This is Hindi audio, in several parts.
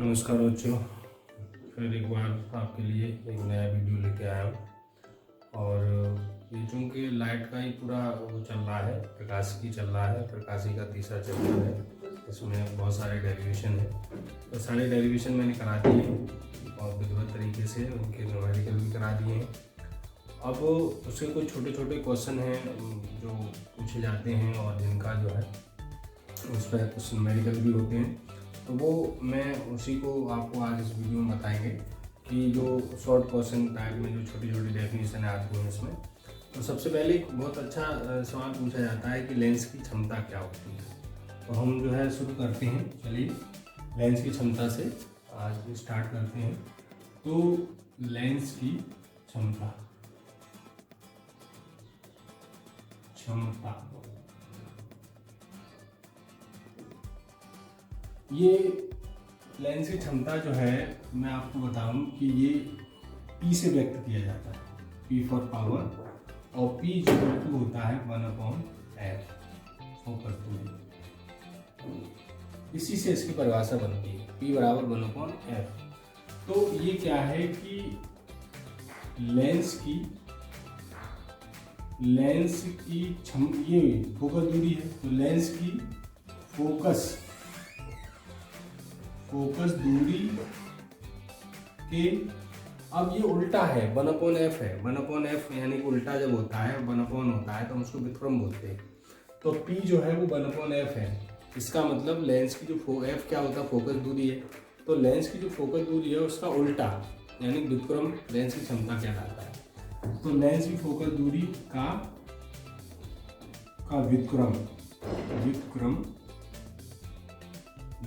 नमस्कार बच्चों, फिर एक बार आपके लिए एक नया वीडियो लेके आया हूँ। और ये चूँकि लाइट का ही पूरा वो चल रहा है, प्रकाशिकी चल रहा है, प्रकाशिकी का तीसरा चैप्टर है। इसमें बहुत सारे डेरिवेशन है, तो सारे डेरिवेशन मैंने करा दिए हैं और विधिवत तरीके से उनके न्यूमेरिकल भी करा दिए हैं। अब उसके कुछ छोटे छोटे क्वेश्चन हैं जो पूछे जाते हैं और जिनका जो है उस पर कुछ न्यूमेरिकल भी होते हैं, तो वो मैं उसी को आपको आज इस वीडियो में बताएंगे कि जो शॉर्ट क्वेश्चन टाइप में जो छोटी छोटी डेफिनेशन आती हैं इसमें। तो सबसे पहले एक बहुत अच्छा सवाल पूछा जाता है कि लेंस की क्षमता क्या होती है। तो हम जो है शुरू करते हैं, चलिए लेंस की क्षमता से आज स्टार्ट करते हैं। तो लेंस की क्षमता ये लेंस की क्षमता जो है मैं आपको बताऊं कि ये P से व्यक्त किया जाता है, P फॉर पावर, और P जो होता है 1/f फोकस दूरी। इसी से इसकी परिभाषा बनती है, P बराबर 1/f। तो ये क्या है कि लेंस की ये फोकस दूरी है, तो लेंस की फोकस दूरी के, अब ये उल्टा है, 1/f है। 1/f यानी कि उल्टा जब होता है 1/, होता है तो हम उसको व्युत्क्रम बोलते हैं। तो P जो है वो 1/f है। इसका मतलब लेंस की जो f क्या होता है, फोकस दूरी है। तो लेंस की जो फोकस दूरी है उसका उल्टा यानी व्युत्क्रम लेंस की क्षमता कहलाता है। तो लेंस की फोकस दूरी का व्युत्क्रम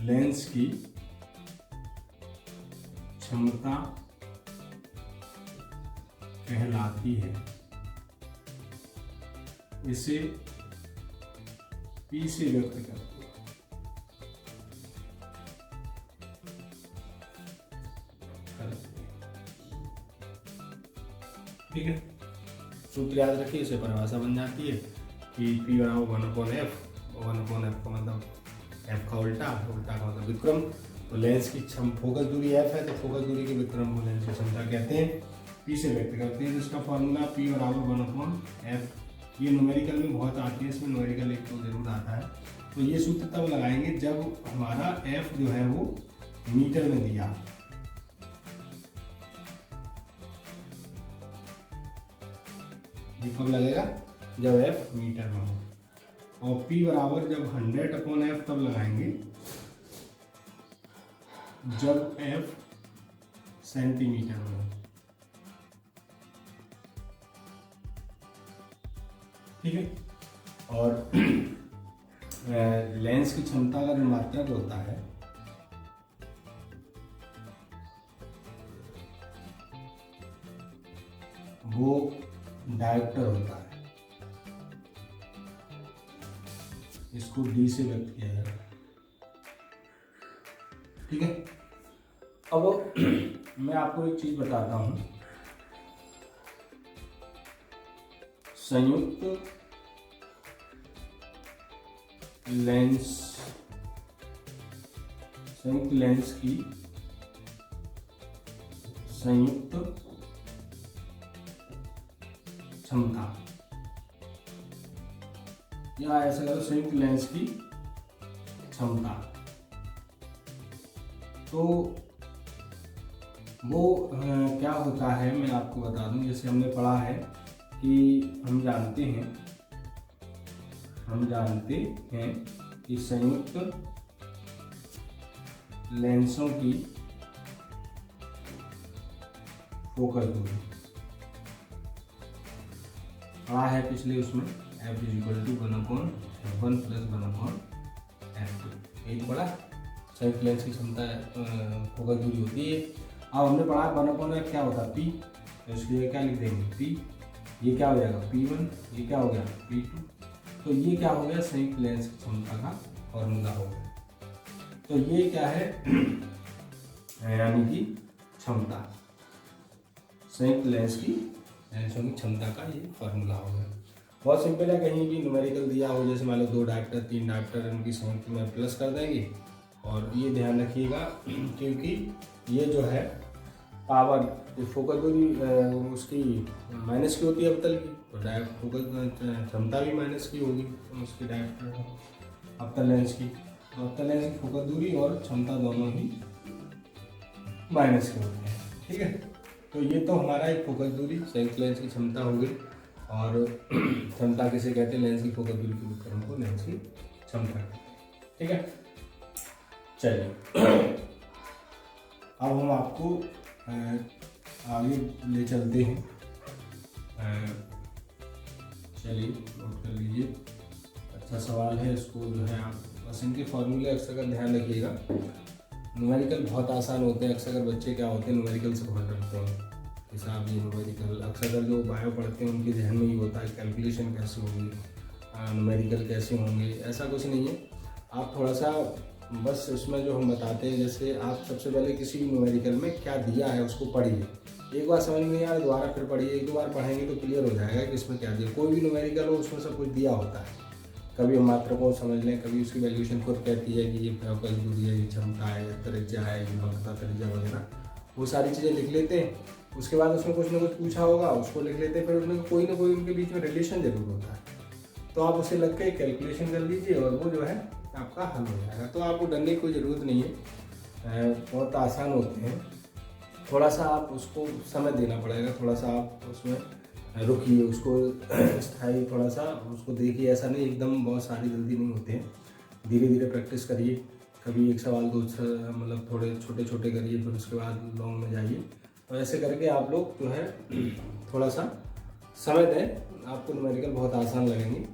लेंस की क्षमता कहलाती है। इसे P से व्यक्त करते हैं। ठीक है, सूत्र याद रखिए, इसे परिभाषा बन जाती है कि P बराबर 1/f, 1/f का मतलब f का उल्टा का मतलब व्युत्क्रम। तो लेंस की फोकस दूरी f है, तो फोकस दूरी के व्युत्क्रम को लेंस की क्षमता कहते हैं, P से व्यक्त करते हैं। जिसका फॉर्मूला P बराबर 1/f। ये न्यूमेरिकल में बहुत आती है, इसमें न्यूमेरिकल एक तो जरूर आता है। तो ये सूत्र तब लगाएंगे जब हमारा f जो है वो मीटर में दिया। ये कब लगेगा, जब f मीटर में हो। और P बराबर जब 100/f तब लगाएंगे जब f सेंटीमीटर में हो। ठीक है, और लेंस की क्षमता का ऋणात्मक होता है वो डायोप्टर होता है, इसको D से व्यक्त किया जाता है। ठीक है, अब मैं आपको एक चीज बताता हूं, संयुक्त लेंस की संयुक्त क्षमता, या ऐसा करो संयुक्त लेंस की क्षमता। तो वो क्या होता है मैं आपको बता दूं। जैसे हमने पढ़ा है कि हम जानते हैं कि संयुक्त लेंसों की फोकस दूरी पढ़ा है पिछले उसमें, f = 1/f1 + 1/f2। यही पढ़ा, संयुक्त लेंस की क्षमता फोकस दूरी होती है। अब हमने पढ़ा 1/f क्या होता है, P, तो इसलिए क्या लिख देंगे P। ये क्या हो जाएगा P1, ये क्या हो गया P2। तो ये क्या हो गया, संयुक्त लेंस की क्षमता का फॉर्मूला हो गया। तो ये क्या है यानी कि क्षमता, संयुक्त लेंसों की क्षमता का ये फॉर्मूला हो गया। बहुत सिंपल है, कहीं भी न्यूमेरिकल दिया हो, जैसे मान लो 2 डायोप्टर 3 डायोप्टर, उनकी संयुक्त में प्लस कर देंगे और ये ध्यान रखिएगा क्योंकि ये जो है पावर, जो फोकस दूरी उसकी माइनस की होती है अवतल की, तो डायरेक्ट फोकस क्षमता भी माइनस की होगी उसकी डायरेक्ट अवतल लेंस की। अवतल लेंस की फोकस दूरी और क्षमता दोनों ही माइनस की होती है। ठीक है, तो ये तो हमारा एक फोकस दूरी संयुक्त लेंस की क्षमता हो गई, और क्षमता किसे कहते हैं, लेंस की फोकस दूरी के उपकरण को लेंस की क्षमता कहते हैं। ठीक है, चलिए अब हम आपको आगे ले चलते हैं। चलिए नोट कर लीजिए, अच्छा सवाल है, इसको जो है आप बस इनके फॉर्मूले अक्सर का ध्यान रखिएगा। न्यूमेरिकल बहुत आसान होते हैं, अक्सर बच्चे क्या होते हैं न्यूमेरिकल से बहुत डरते हैं, हिसाब ये न्यूमेरिकल, अक्सर जो बायो पढ़ते हैं उनके जहन में ये होता है कैलकुलेशन कैसे होगी, न्यूमेरिकल कैसे होंगे, ऐसा कुछ नहीं है। आप थोड़ा सा बस उसमें जो हम बताते हैं, जैसे आप सबसे पहले किसी भी न्यूमेरिकल में क्या दिया है उसको पढ़िए, एक बार समझ में नहीं आया दोबारा फिर पढ़िए, एक दो बार पढ़ेंगे तो क्लियर हो जाएगा कि इसमें क्या दिया। कोई भी न्यूमेरिकल हो उसमें सब कुछ दिया होता है, कभी हम मात्रा को समझ लें, कभी उसकी वैल्यूएशन खुद कहती है कि ये फोकस दूरी है, ये क्षमता है, त्रिज्या है, ये वक्रता त्रिज्या वगैरह, वो सारी चीज़ें लिख लेते हैं। उसके बाद उसमें कुछ ना कुछ पूछा होगा उसको लिख लेते हैं, फिर उसमें कोई ना कोई उनके बीच में रिलेशन जरूर होता है, तो आप उसे लग के कैलकुलेशन कर लीजिए और वो जो है आपका हल हो जाएगा। तो आपको डरने की कोई ज़रूरत नहीं है, बहुत आसान होते हैं। थोड़ा सा आप उसको समय देना पड़ेगा, थोड़ा सा आप उसमें रुकिए, उसको स्थायी थोड़ा सा उसको देखिए, ऐसा नहीं एकदम बहुत सारी जल्दी नहीं होते हैं, धीरे धीरे प्रैक्टिस करिए। कभी एक सवाल दो मतलब थोड़े छोटे छोटे करिए, फिर उसके बाद लॉन्ग में जाइए, तो ऐसे करके आप लोग जो है थोड़ा सा समय दें, आपको न्यूमेरिकल बहुत आसान लगेंगे।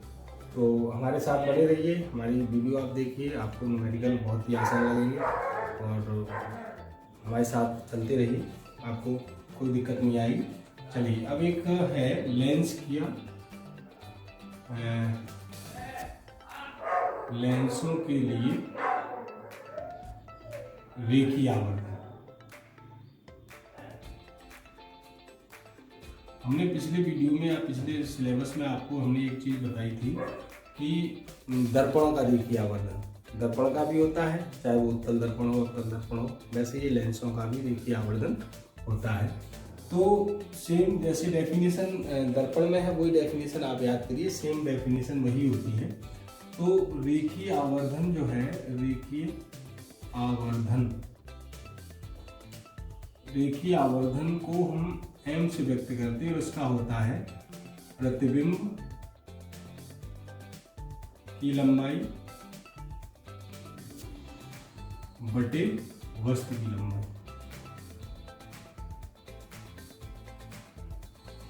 तो हमारे साथ बने रहिए, हमारी वीडियो आप देखिए, आपको न्यूमेरिकल बहुत ही आसान लगेंगे, और हमारे साथ चलते रहिए, आपको कोई दिक्कत नहीं आएगी। चलिए अब एक है लेंस किया, लेंसों के लिए रेखीय आवर्धन। हमने पिछले वीडियो में या पिछले सिलेबस में आपको हमने एक चीज़ बताई थी कि दर्पणों का रेखीय आवर्धन, दर्पण का भी होता है, चाहे वो उत्तल दर्पण हो अवतल दर्पण हो, वैसे ये लेंसों का भी रेखीय आवर्धन होता है। तो सेम जैसे डेफिनेशन दर्पण में है वही डेफिनेशन आप याद करिए, सेम डेफिनेशन वही होती है। तो रेखीय आवर्धन जो है, रेखीय आवर्धन, रेखीय आवर्धन को हम m से व्यक्त करते हैं, और इसका होता है प्रतिबिंब की लंबाई बटे वस्तु की लंबाई।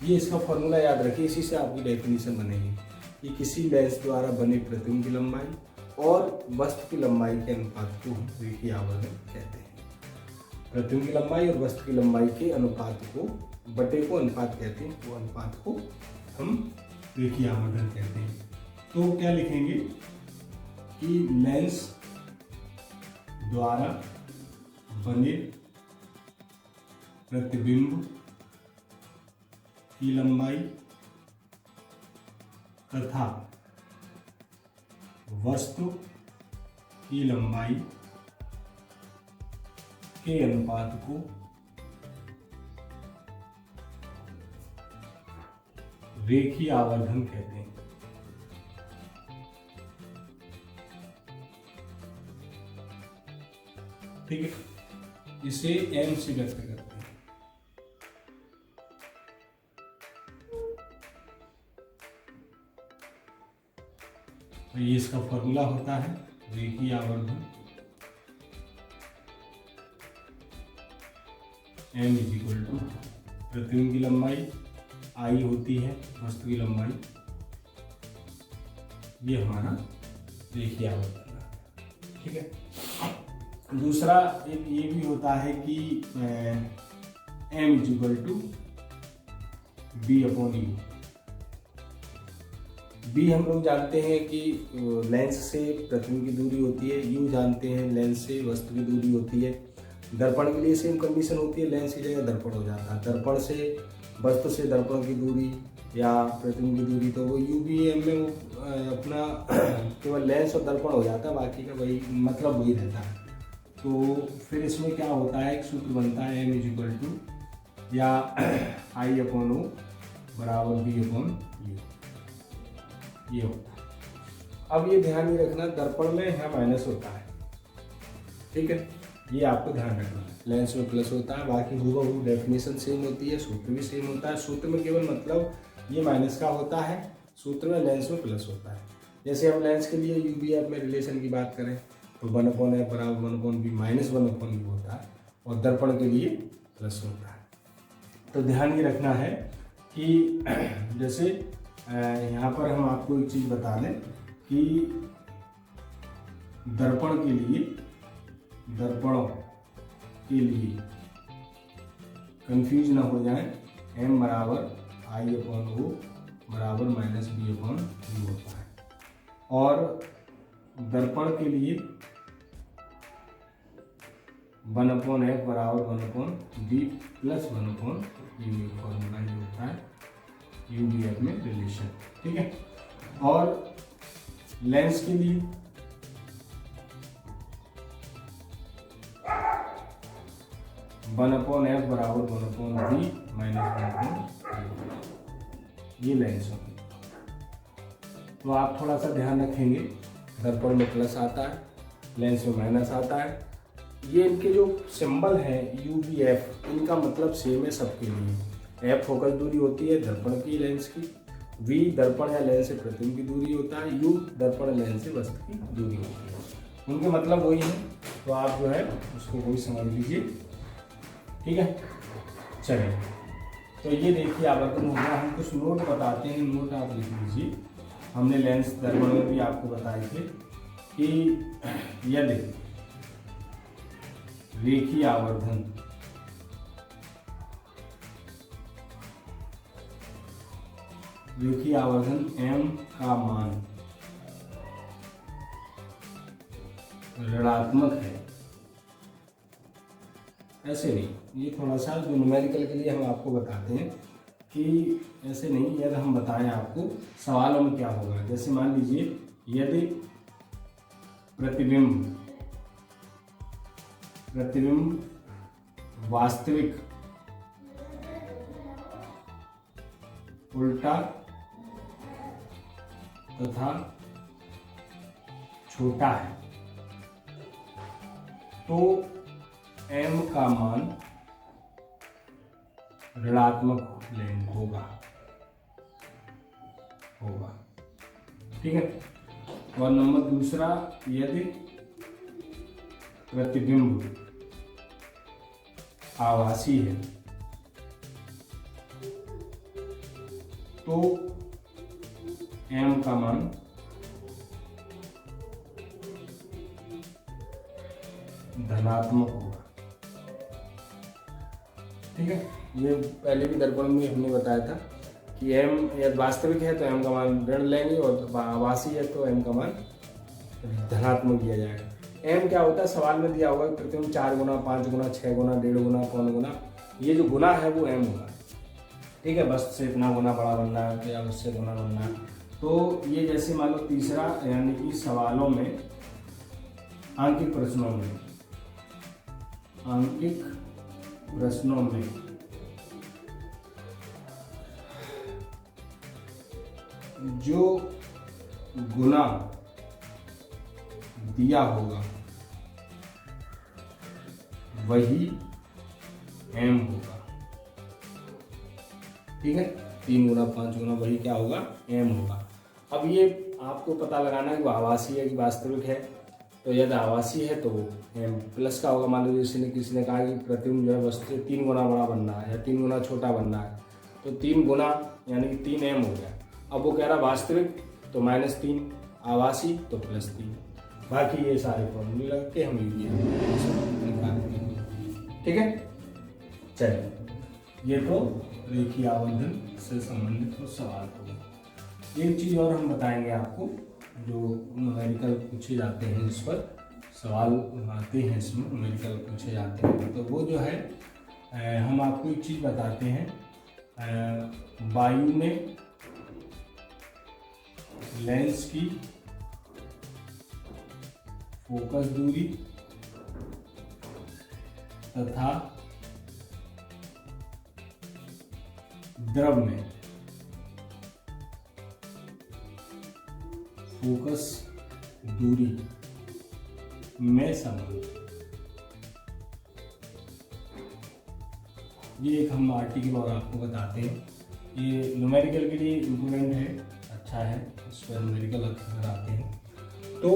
ये इसका फॉर्मूला याद रखिए, इसी से आपकी डेफिनेशन बनेगी कि किसी लेंस द्वारा बने प्रतिबिंब की लंबाई और वस्तु की लंबाई के अनुपात को हम रेखीय आवर्धन कहते हैं। प्रतिबिंब की लंबाई और वस्तु की लंबाई के अनुपात को, बटे को अनुपात कहते हैं, वो अनुपात को हम रेखीय आवर्धन कहते हैं। तो क्या लिखेंगे कि लेंस द्वारा बने प्रतिबिंब की लंबाई तथा वस्तु की लंबाई के अनुपात को रेखीय आवर्धन कहते हैं। ठीक है, इसे m से व्यक्त करते हैं। तो ये इसका फॉर्मूला होता है रेखीय आवर्धन m = प्रतिबिंब की लंबाई I होती है, वस्तु की लंबाई, ये हमारा रेखीय आवर्धन है। ठीक है, दूसरा एक ये भी होता है कि m = B/U। B हम लोग जानते हैं कि लेंस से प्रतिबिंब की दूरी होती है, U जानते हैं लेंस से वस्तु की दूरी होती है। दर्पण के लिए सेम कंडीशन होती है, लेंस की जगह दर्पण हो जाता है, दर्पण से वस्तु से दर्पण की दूरी या प्रतिबिंब की दूरी, तो वो UVM में वो अपना केवल लेंस और दर्पण हो जाता है, बाकी का वही मतलब वही रहता है। तो फिर इसमें क्या होता है, एक सूत्र बनता है m इजिकल टू या I अपॉन ओ बराबर b अपॉन u, ये होता है। अब ये ध्यान ही रखना, दर्पण में यहाँ माइनस होता है, ठीक है, ये आपको ध्यान रखना है। लेंस में प्लस होता है, बाकी हूबहू डेफिनेशन सेम होती है, सूत्र भी सेम होता है। सूत्र में केवल मतलब ये माइनस का होता है, सूत्र में लेंस में प्लस होता है। जैसे हम लेंस के लिए UVF में रिलेशन की बात करें तो 1/f बराबर 1/b माइनस 1/u होता है, और दर्पण के लिए प्लस होता है। तो ध्यान ये रखना है कि जैसे यहाँ पर हम आपको एक चीज़ बता दें कि दर्पणों के लिए कंफ्यूज ना हो जाए, m बराबर I अपॉन ओ बराबर माइनस b अपॉन u होता है, और दर्पण के लिए 1/f बराबर 1/b प्लस 1/u फॉर्मूला ये होता है UVF में रिलेशन, ठीक है। और लेंस के लिए 1/f बराबर 1/b माइनस 1/u, ये लेंस होगी। तो आप थोड़ा सा ध्यान रखेंगे, दर्पण में प्लस आता है, लेंस में माइनस आता है। ये इनके जो सिंबल है UVF, इनका मतलब सेम है सबके लिए। F फोकस दूरी होती है दर्पण की लेंस की, V दर्पण या लेंस से प्रतिबिंब की दूरी होता है, U दर्पण लेंस से वस्तु की दूरी होती है। उनके मतलब वही है, तो आप जो है उसको वही समझ लीजिए, ठीक है। चलिए, तो ये देखिए आवर्तन हो गया। हम कुछ नोट बताते हैं, नोट आप लिख लीजिए। हमने लेंस दर्पण में भी आपको बताए थे कि यदि रेखीय आवर्धन m का मान ऋणात्मक है, ऐसे नहीं, ये थोड़ा सा जो न्यूमेरिकल के लिए हम आपको बताते हैं कि ऐसे नहीं, यदि हम बताएं आपको सवालों में क्या होगा। जैसे मान लीजिए यदि प्रतिबिंब वास्तविक, उल्टा तथा छोटा है, तो m का मान ऋणात्मक लेंस होगा, ठीक है। और नंबर दूसरा, यदि प्रतिबिंब आभासी है तो m का मान धनात्मक होगा, ठीक है। ये पहले भी दर्पण में हमने बताया था कि m यदि वास्तविक है तो m का मान ऋण लेंगे, और आभासी है तो m का मान धनात्मक दिया जाएगा। m क्या होता है, सवाल में दिया होगा प्रतिबिंब 4 गुना, 5 गुना, 6 गुना, 1.5 गुना, पौन गुना, ये जो गुना है वो m होगा, ठीक है। बस से इतना गुना बड़ा बनना है या बस से गुना बनना है। तो ये जैसे मान लो तीसरा, यानी कि सवालों में, आंकिक प्रश्नों में जो गुना दिया होगा वही m होगा, ठीक है। 3 गुना 5 गुना वही क्या होगा, m होगा। अब ये आपको पता लगाना है कि वो आभासी है कि वास्तविक है। तो यदि आभासी है तो m प्लस का होगा। मान लीजिए किसी ने कहा कि प्रतिबिंब जो है वस्तु से 3 गुना बड़ा बनना है या 3 गुना छोटा बनना है, तो 3 गुना यानी कि 3m हो गया। अब वो कह रहा वास्तविक तो -3, आभासी तो +3। बाकी ये सारे फॉर्मूले लग के हम ठीक है। चलिए, ये तो रेखीय आवर्धन से संबंधित सवाल होगा। एक चीज़ और हम बताएंगे आपको, जो न्यूमेरिकल पूछे जाते हैं, जिस पर सवाल आते हैं, इसमें न्यूमेरिकल पूछे जाते हैं, तो वो जो है हम आपको एक चीज़ बताते हैं। वायु में लेंस की फोकस दूरी तथा द्रव में फोकस दूरी में संबंध। ये एक हम आर्टिकल और आपको बताते हैं। ये न्यूमेरिकल के लिए इम्पोर्टेंट है, अच्छा है, इस पर न्यूमेरिकल अक्सर आते हैं। तो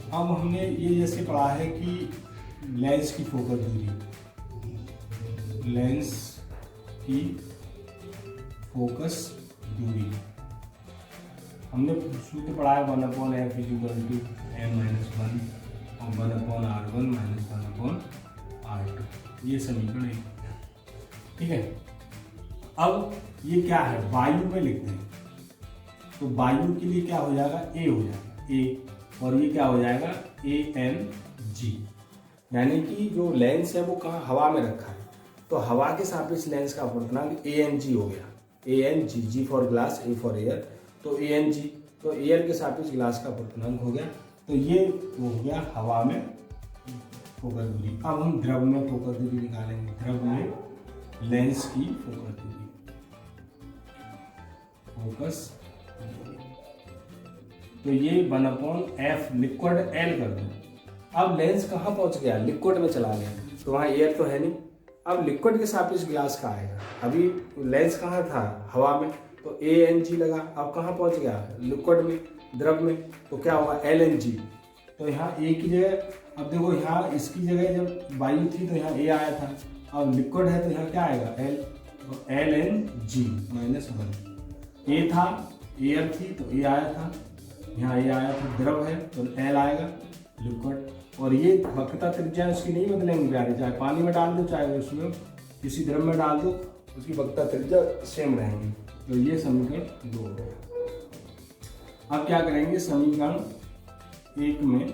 अब हमने ये जैसे पढ़ा है कि लेंस की फोकस दूरी, लेंस की फोकस दूरी हमने सूत्र पढ़ा है 1/f = n-1 और 1/r1 - 1/r2। ये समीकरण है, ठीक है। अब ये क्या है, वायु में लिखते हैं, तो वायु के लिए क्या हो जाएगा, ए हो जाएगा, ए, और ये क्या हो जाएगा, ANG, यानी कि जो लेंस है वो कहाँ, हवा में रखा है, तो हवा के सापेक्ष लेंस का अपवर्तनांक ANG हो गया। ANG, G for glass, A for air, तो ANG, तो एयर के सापेक्ष ग्लास का अपवर्तनांक हो गया। तो ये हो गया हवा में फोकस दूरी। अब हम द्रव में फोकस दूरी निकालेंगे। द्रव में लेंस की फोकस दूरी, फोकस दूरी, तो ये 1/f लिक्विड L कर दो। अब लेंस कहाँ पहुंच गया, लिक्विड में चला गया, तो वहाँ एयर तो है नहीं। अब लिक्विड के सापेक्ष ग्लास का आएगा, अभी लेंस कहाँ था, हवा में, तो ANG लगा। अब कहाँ पहुंच गया, लिक्विड में, द्रव में, तो क्या होगा, LNG। तो यहाँ A की जगह, अब देखो यहाँ इसकी जगह जब वायु थी तो यहाँ A आया था, अब लिक्विड है तो यहाँ क्या आएगा, L, तो LNG -1। A था, एयर थी तो A आया था, यहाँ A आया था, द्रव है तो L आएगा, लिक्विड। और ये वक्रता त्रिज्या उसकी नहीं बदलेंगे प्यारे, चाहे पानी में डाल दो चाहे उसमें किसी द्रव में डाल दो, उसकी वक्रता त्रिज्या सेम रहेंगी। तो ये समीकरण 2 हो गया। अब क्या करेंगे, समीकरण 1 में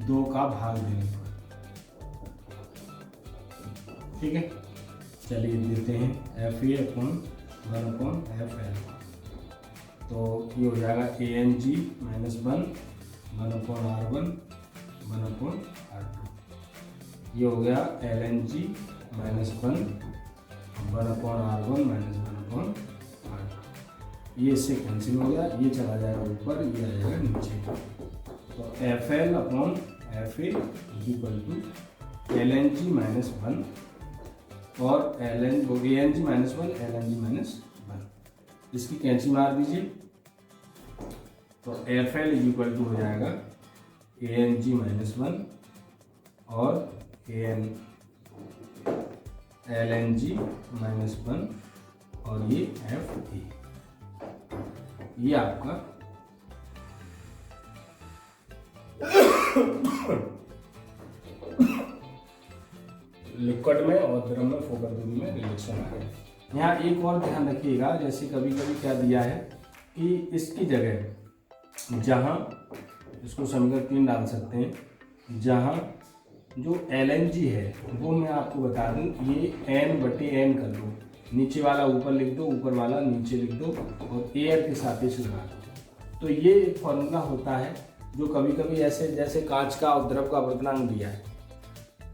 2 का भाग देने पर, ठीक है। चलिए देते हैं FA/1/FL, तो ये हो जाएगा ANG -1 1/r1 1/r2। ये हो गया LNG -1 1/r1 - 1/r2। ये इससे कैंसिल हो गया, ये चला जाएगा ऊपर, ये आ जाएगा नीचे। तो FL/FA = LNG -1 और ANG -1 LNG -1, इसकी कैंची मार दीजिए, तो FL = हो जाएगा ANG -1 और LNG -1 और ये FA, ये आपका लिक्विड में और द्रव में फोकस दूरी में रिलेशन आ गया। यहाँ एक और ध्यान रखिएगा, जैसे कभी कभी क्या दिया है कि इसकी जगह जहाँ, इसको समीकरण 3 डाल सकते हैं, जहाँ जो LNG है वो मैं आपको बता दूं, ये N/N कर दो, नीचे वाला ऊपर लिख दो, ऊपर वाला नीचे लिख दो और एयर के सापेक्ष लगा दो। तो ये एक फॉर्मूला होता है जो कभी कभी ऐसे, जैसे कांच का और द्रव का अपवर्तनांक दिया है,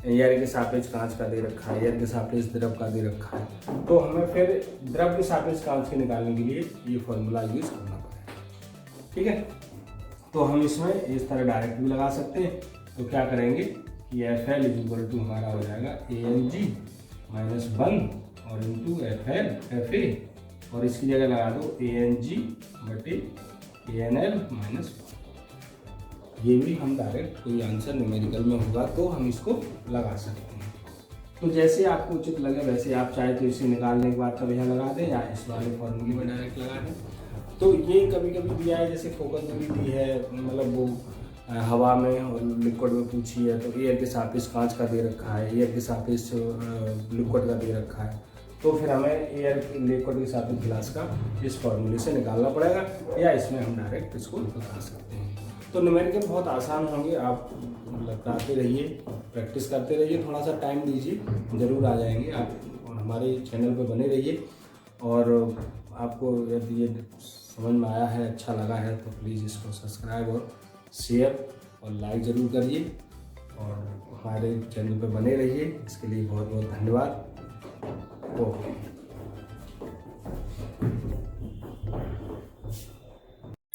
एयर के सापेक्ष कांच का दे रखा है, एयर के सापेक्ष द्रव का दे रखा है, तो हमें फिर द्रव के सापेक्ष कांच के निकालने के लिए ये फॉर्मूला यूज करना पड़ेगा, ठीक है। तो हम इसमें इस तरह डायरेक्ट भी लगा सकते हैं। तो क्या करेंगे कि FL = हमारा हो जाएगा ANG -1 और इंटू FA, और इसकी जगह लगा दो ANG/ANL -1। ये भी हम डायरेक्ट, कोई आंसर न्यूमेरिकल में होगा तो हम इसको लगा सकते हैं। तो जैसे आपको उचित लगे वैसे आप चाहे तो इसे निकालने के बाद तब यहाँ लगा दें या इस वाले फॉर्मूले में डायरेक्ट लगा दें। तो ये कभी कभी दिया है, जैसे फोकस दूरी दी है, मतलब वो हवा में और लिक्विड में पूछी है, तो एयर के सापेक्ष कांच का दे रखा है, एयर के सापेक्ष लिक्विड का दे रखा है, तो फिर हमें एयर लिक्विड के सापेक्ष ग्लास का इस फॉर्मूले से निकालना पड़ेगा, या इसमें हम डायरेक्ट इसको लगा सकते हैं। तो न्यूमेरिकल बहुत आसान होंगे, आप लगाते रहिए, प्रैक्टिस करते रहिए, थोड़ा सा टाइम दीजिए, ज़रूर आ जाएंगे आप। और हमारे चैनल पर बने रहिए, और आपको यदि ये समझ में आया है, अच्छा लगा है, तो प्लीज़ इसको सब्सक्राइब और शेयर और लाइक ज़रूर करिए। और हमारे चैनल पर बने रहिए। इसके लिए बहुत बहुत धन्यवाद। ओके।